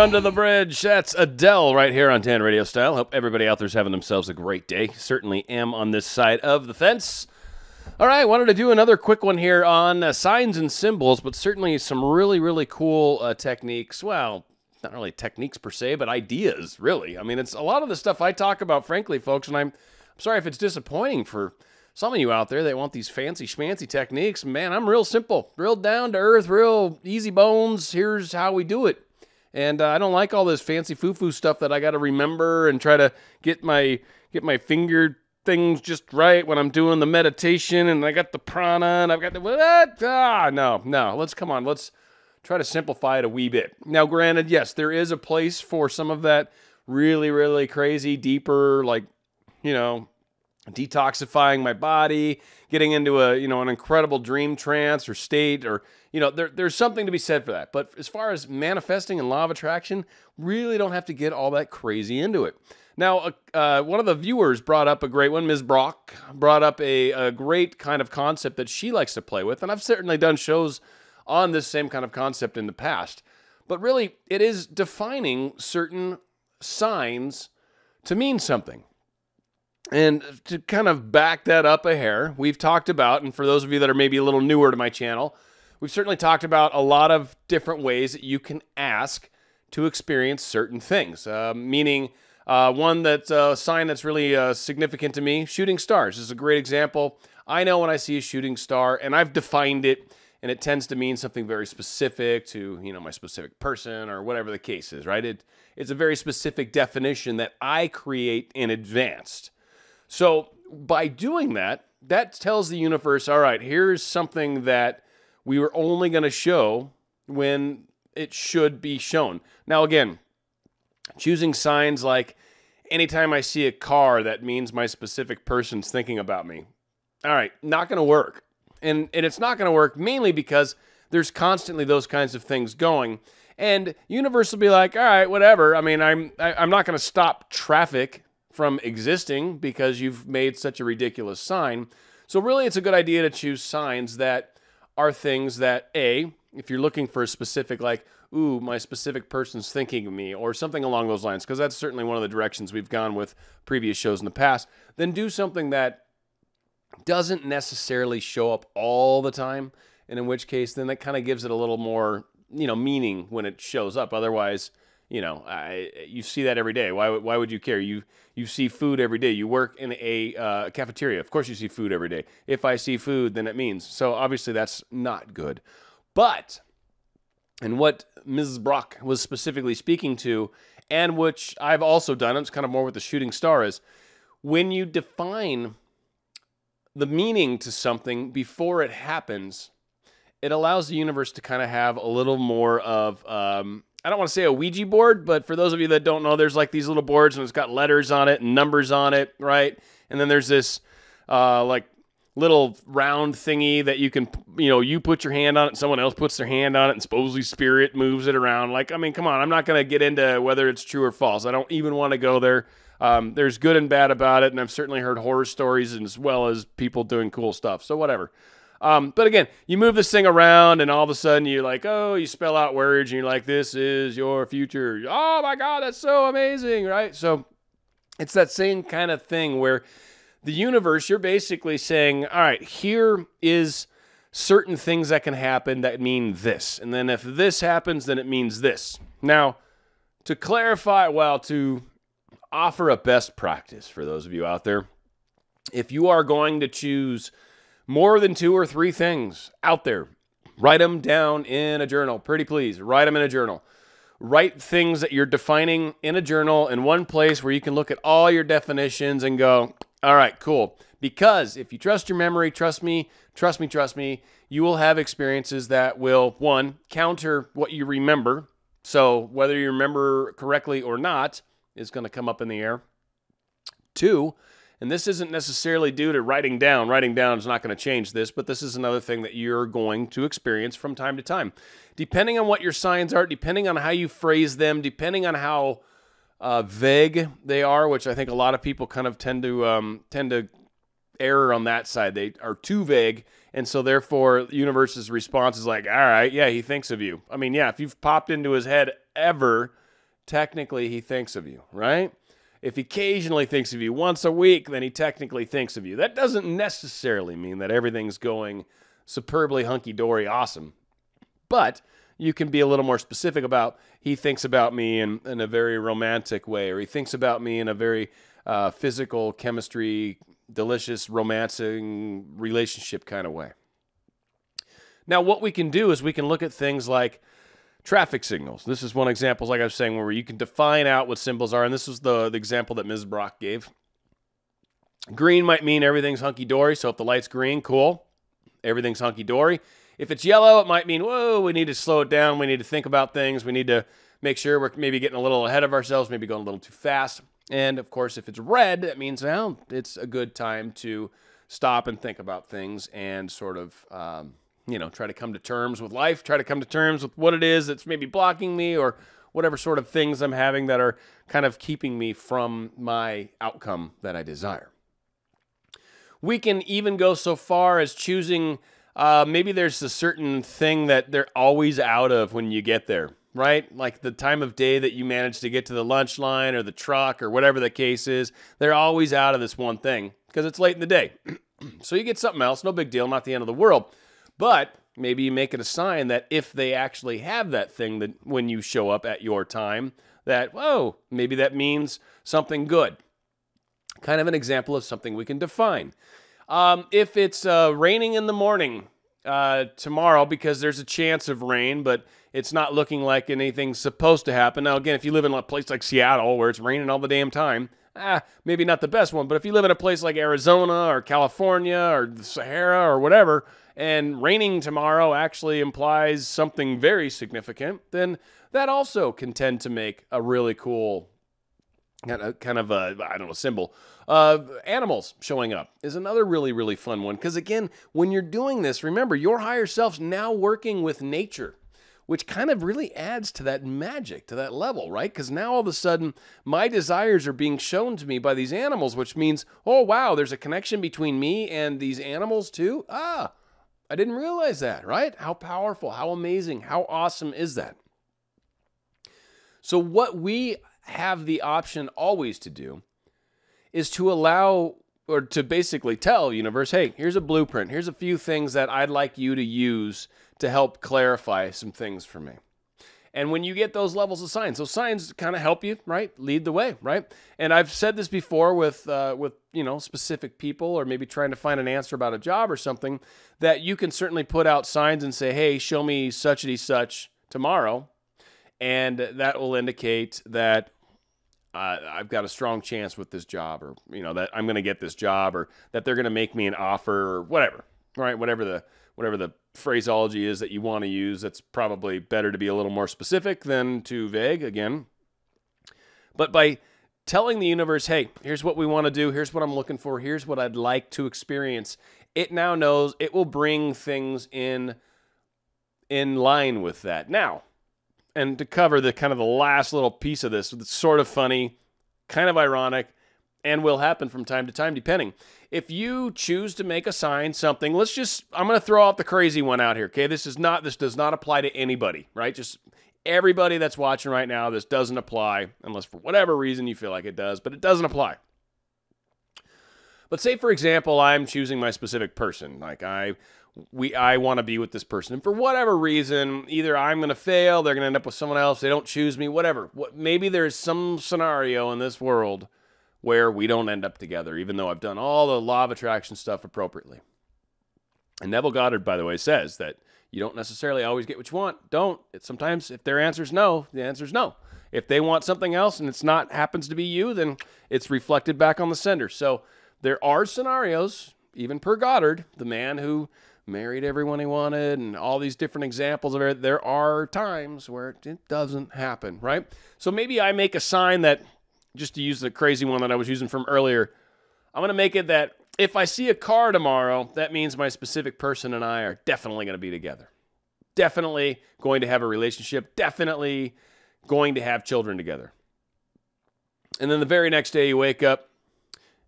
Under the Bridge. That's Adele right here on 10 Radio Style. Hope everybody out there's having themselves a great day. Certainly am on this side of the fence. All right, wanted to do another quick one here on signs and symbols, but certainly some really, really cool techniques. Well, not really techniques per se, but ideas, really. I mean, it's a lot of the stuff I talk about, frankly, folks, and I'm sorry if it's disappointing for some of you out there that want these fancy schmancy techniques. Man, I'm real simple, real down to earth, real easy bones. Here's how we do it. And I don't like all this fancy foo-foo stuff that I got to remember and try to get my finger things just right when I'm doing the meditation, and I got the prana, and I've got the what? No. Let's try to simplify it a wee bit. Now, granted, yes, there is a place for some of that really, really crazy, deeper, like, detoxifying my body, getting into an incredible dream trance or state, or there's something to be said for that. But as far as manifesting and law of attraction, really don't have to get all that crazy into it. Now, one of the viewers brought up a great one. Ms. Brock brought up a great kind of concept that she likes to play with, and I've certainly done shows on this same kind of concept in the past. But really, it is defining certain signs to mean something. And to kind of back that up a hair, we've talked about, and for those of you that are maybe a little newer to my channel, we've certainly talked about a lot of different ways that you can ask to experience certain things. Meaning, one that's a sign that's really significant to me, shooting stars is a great example. I know when I see a shooting star, and I've defined it, and it tends to mean something very specific to, my specific person or whatever the case is, right? It's a very specific definition that I create in advance. So by doing that, that tells the universe, all right, here's something that we were only going to show when it should be shown. Now, again, choosing signs like anytime I see a car, that means my specific person's thinking about me. All right, not going to work. And it's not going to work mainly because there's constantly those kinds of things going. And universe will be like, all right, whatever. I mean, I'm not going to stop traffic from existing because you've made such a ridiculous sign. So really, it's a good idea to choose signs that are things that, A, if you're looking for a specific, like, ooh, my specific person's thinking of me, or something along those lines, because that's certainly one of the directions we've gone with previous shows in the past, then do something that doesn't necessarily show up all the time, and in which case, then that kind of gives it a little more, meaning when it shows up. Otherwise, you see that every day. Why would you care? You see food every day. You work in a cafeteria. Of course you see food every day. If I see food, then it means. So obviously that's not good. But, and what Mrs. Brock was specifically speaking to, and which I've also done, it's kind of more with the shooting star, is when you define the meaning to something before it happens, it allows the universe to kind of have a little more of, I don't want to say a Ouija board, but for those of you that don't know, there's like these little boards and it's got letters on it and numbers on it, right? And then there's this like little round thingy that you can, you put your hand on it, someone else puts their hand on it, and supposedly spirit moves it around. Like, I mean, come on, I'm not going to get into whether it's true or false. I don't even want to go there. There's good and bad about it, and I've certainly heard horror stories as well as people doing cool stuff. So whatever. But again, you move this thing around and all of a sudden you're like, oh, you spell out words and you're like, this is your future. Oh my God, that's so amazing, right? So it's that same kind of thing where the universe, you're basically saying, all right, here is certain things that can happen that mean this. And then if this happens, then it means this. Now, to clarify, to offer a best practice for those of you out there, if you are going to choose more than 2 or 3 things out there, write them down in a journal. Pretty please, write them in a journal. Write things that you're defining in a journal in one place where you can look at all your definitions and go, all right, cool. Because if you trust your memory, trust me, you will have experiences that will, 1, counter what you remember. So whether you remember correctly or not is going to come up in the air. 2, and this isn't necessarily due to writing down. Writing down is not going to change this, but this is another thing that you're going to experience from time to time. Depending on what your signs are, depending on how you phrase them, depending on how vague they are, which I think a lot of people kind of tend to err on that side. They are too vague, and so therefore the universe's response is like, all right, yeah, he thinks of you. I mean, yeah, if you've popped into his head ever, technically he thinks of you, right? If he occasionally thinks of you once a week, then he technically thinks of you. That doesn't necessarily mean that everything's going superbly hunky-dory awesome. But you can be a little more specific about, he thinks about me in a very romantic way, or he thinks about me in a very physical, chemistry, delicious, romancing relationship kind of way. Now, what we can do is we can look at things like traffic signals. This is one example, like I was saying, where you can define out what symbols are, and this was the example that Ms. Brock gave. Green might mean everything's hunky-dory, so if the light's green, cool, everything's hunky-dory. If it's yellow, it might mean, whoa, we need to slow it down, we need to think about things, we need to make sure we're maybe getting a little ahead of ourselves, maybe going a little too fast. And, of course, if it's red, that means, well, it's a good time to stop and think about things and sort of, try to come to terms with life, try to come to terms with what it is that's maybe blocking me or whatever sort of things I'm having that are kind of keeping me from my outcome that I desire. We can even go so far as choosing, maybe there's a certain thing that they're always out of when you get there, right? Like the time of day that you manage to get to the lunch line or the truck or whatever the case is, they're always out of this one thing because it's late in the day. So you get something else, no big deal, not the end of the world. But maybe you make it a sign that if they actually have that thing that when you show up at your time, that, whoa, maybe that means something good. Kind of an example of something we can define. If it's raining in the morning tomorrow because there's a chance of rain, but it's not looking like anything's supposed to happen. Now, again, if you live in a place like Seattle where it's raining all the damn time, maybe not the best one. But if you live in a place like Arizona or California or the Sahara or whatever, and raining tomorrow actually implies something very significant, then that also can tend to make a really cool kind of a, I don't know, symbol. Animals showing up is another really, really fun one. Because again, when you're doing this, remember, your higher self's now working with nature, which kind of really adds to that magic, to that level, right? Because now all of a sudden, my desires are being shown to me by these animals, which means, oh, wow, there's a connection between me and these animals too? I didn't realize that, right? How powerful, how amazing, how awesome is that? So what we have the option always to do is to allow, or to basically tell universe, hey, here's a blueprint. Here's a few things that I'd like you to use to help clarify some things for me. And when you get those levels of signs kind of help you, right? Lead the way, right? And I've said this before with specific people, or maybe trying to find an answer about a job or something, that you can certainly put out signs and say, hey, show me such and such tomorrow. And that will indicate that I've got a strong chance with this job, or, that I'm going to get this job, or that they're going to make me an offer, or whatever, right? Whatever the phraseology is that you want to use, that's probably better to be a little more specific than too vague, again. But by telling the universe, hey, here's what we want to do, here's what I'm looking for, here's what I'd like to experience, it now knows it will bring things in line with that. Now, and to cover the kind of the last little piece of this, it's sort of funny, kind of ironic, and will happen from time to time, depending. If you choose to make a sign, something, I'm going to throw out the crazy one out here, okay? This does not apply to anybody, right? Just everybody that's watching right now, this doesn't apply, unless for whatever reason you feel like it does, but it doesn't apply. But say, for example, I'm choosing my specific person. Like, I want to be with this person. And for whatever reason, either I'm going to fail, they're going to end up with someone else, they don't choose me, whatever. Maybe there's some scenario in this world where we don't end up together, even though I've done all the law of attraction stuff appropriately. And Neville Goddard, by the way, says that you don't necessarily always get what you want. Don't. Sometimes if their answer's no, the answer's no. If they want something else and it's not, happens to be you, then it's reflected back on the sender. So there are scenarios, even per Goddard, the man who married everyone he wanted and all these different examples of it, there are times where it doesn't happen, right? So maybe I make a sign that, just to use the crazy one that I was using from earlier, I'm going to make it that if I see a car tomorrow, that means my specific person and I are definitely going to be together. Definitely going to have a relationship. Definitely going to have children together. And then the very next day you wake up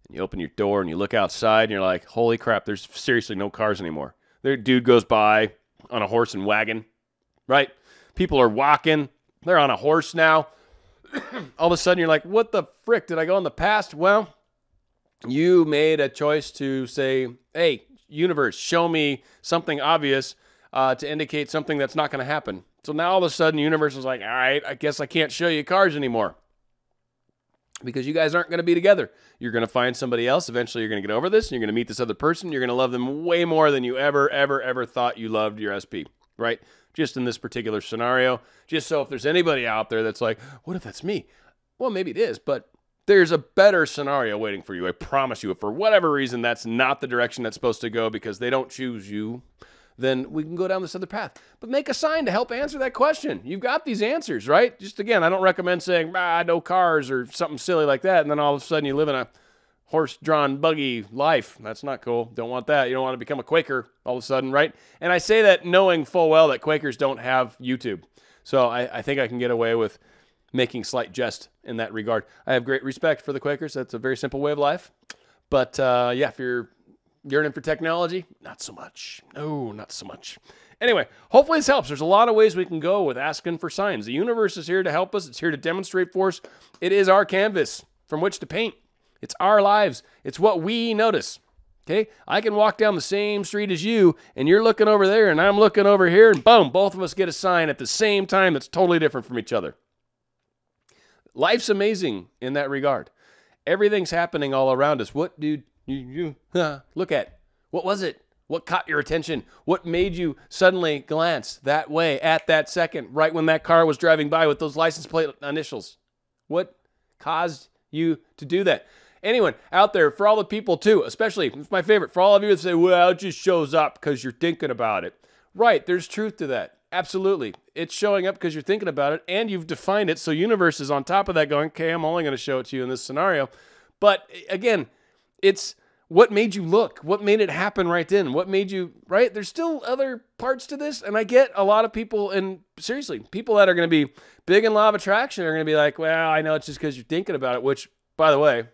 and you open your door and you look outside and you're like, holy crap, there's seriously no cars anymore. Their dude goes by on a horse and wagon, right? People are walking. They're on a horse now. all of a sudden you're like, what the frick? Did I go in the past? Well, you made a choice to say, hey, universe, show me something obvious to indicate something that's not going to happen. So now all of a sudden the universe is like, all right, I guess I can't show you cars anymore because you guys aren't going to be together. You're going to find somebody else. Eventually you're going to get over this and you're going to meet this other person. You're going to love them way more than you ever thought you loved your SP, right? Just in this particular scenario. Just so if there's anybody out there that's like, what if that's me? Well, maybe it is, but there's a better scenario waiting for you. I promise you. If for whatever reason that's not the direction that's supposed to go because they don't choose you, then we can go down this other path. But make a sign to help answer that question. You've got these answers, right? Just again, I don't recommend saying, no cars or something silly like that, and then all of a sudden you live in a horse-drawn buggy life. That's not cool. Don't want that. You don't want to become a Quaker all of a sudden, right? And I say that knowing full well that Quakers don't have YouTube. So I think I can get away with making slight jest in that regard. I have great respect for the Quakers. That's a very simple way of life. But yeah, if you're yearning for technology, not so much. No, not so much. Anyway, hopefully this helps. There's a lot of ways we can go with asking for signs. The universe is here to help us. It's here to demonstrate for us. It is our canvas from which to paint. It's our lives. It's what we notice. Okay? I can walk down the same street as you, and you're looking over there, and I'm looking over here, and boom, both of us get a sign at the same time that's totally different from each other. Life's amazing in that regard. Everything's happening all around us. What did you look at? What was it? What caught your attention? What made you suddenly glance that way at that second, right when that car was driving by with those license plate initials? What caused you to do that? Anyone out there, for all the people too, especially, it's my favorite, for all of you that say, well, it just shows up because you're thinking about it. Right, there's truth to that. Absolutely. It's showing up because you're thinking about it, and you've defined it, so universe is on top of that going, okay, I'm only going to show it to you in this scenario. But again, it's what made you look? What made it happen right then? What made you, right? There's still other parts to this, and I get a lot of people, and seriously, people that are going to be big in law of attraction are going to be like, well, I know it's just because you're thinking about it, which, by the way,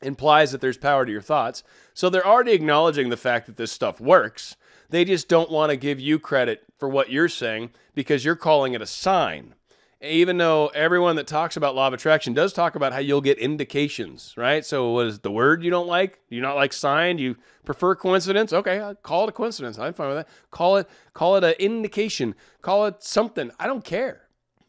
implies that there's power to your thoughts. So they're already acknowledging the fact that this stuff works. They just don't want to give you credit for what you're saying because you're calling it a sign. Even though everyone that talks about law of attraction does talk about how you'll get indications, right? So what is the word you don't like? Do you not like sign? Do you prefer coincidence? Okay, I'll call it a coincidence. I'm fine with that. Call it an indication. Call it something. I don't care.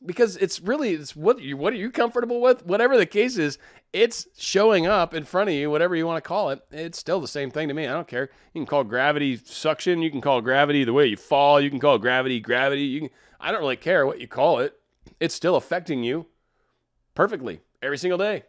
Because it's what are you comfortable with? Whatever the case is, it's showing up in front of you, whatever you want to call it. It's still the same thing to me. I don't care. You can call gravity suction. You can call gravity the way you fall. You can call gravity. I don't really care what you call it. It's still affecting you perfectly every single day,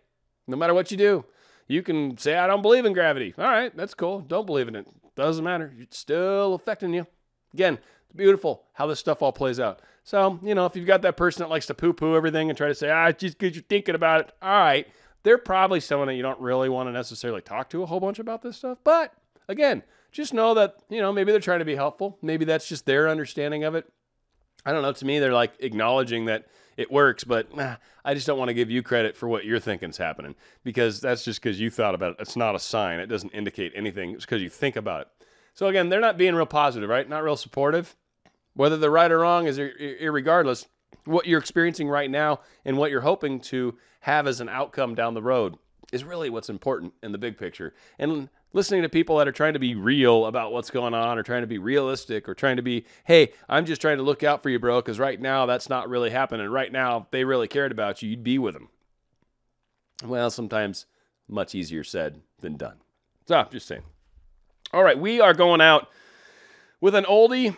no matter what you do. You can say, I don't believe in gravity. All right, that's cool. Don't believe in it. Doesn't matter. It's still affecting you. Again, it's beautiful how this stuff all plays out. So, if you've got that person that likes to poo-poo everything and try to say, just because you're thinking about it, all right, they're probably someone that you don't really want to necessarily talk to a whole bunch about this stuff. But, again, just know that, maybe they're trying to be helpful. Maybe that's just their understanding of it. I don't know. To me, they're like acknowledging that it works, but I just don't want to give you credit for what you're thinking is happening because that's just because you thought about it. It's not a sign. It doesn't indicate anything. It's because you think about it. So, again, they're not being real positive, right? Not real supportive. Whether they're right or wrong is irregardless. What you're experiencing right now and what you're hoping to have as an outcome down the road is really what's important in the big picture. And listening to people that are trying to be real about what's going on or trying to be realistic or trying to be, hey, I'm just trying to look out for you, bro, because right now that's not really happening. Right now, if they really cared about you, you'd be with them. Well, sometimes much easier said than done. So, just saying. All right, we are going out with an oldie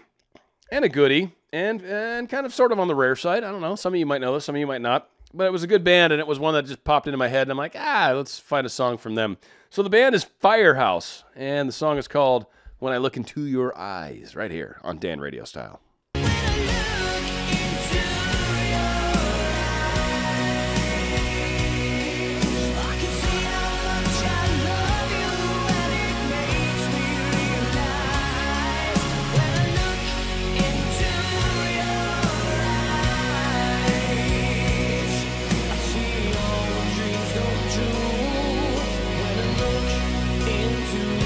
and a goodie, and kind of sort of on the rare side. I don't know. Some of you might know this, some of you might not. But it was a good band, and it was one that just popped into my head, and I'm like, let's find a song from them. So the band is Firehouse, and the song is called When I Look Into Your Eyes, right here on Dan Radio Style. Into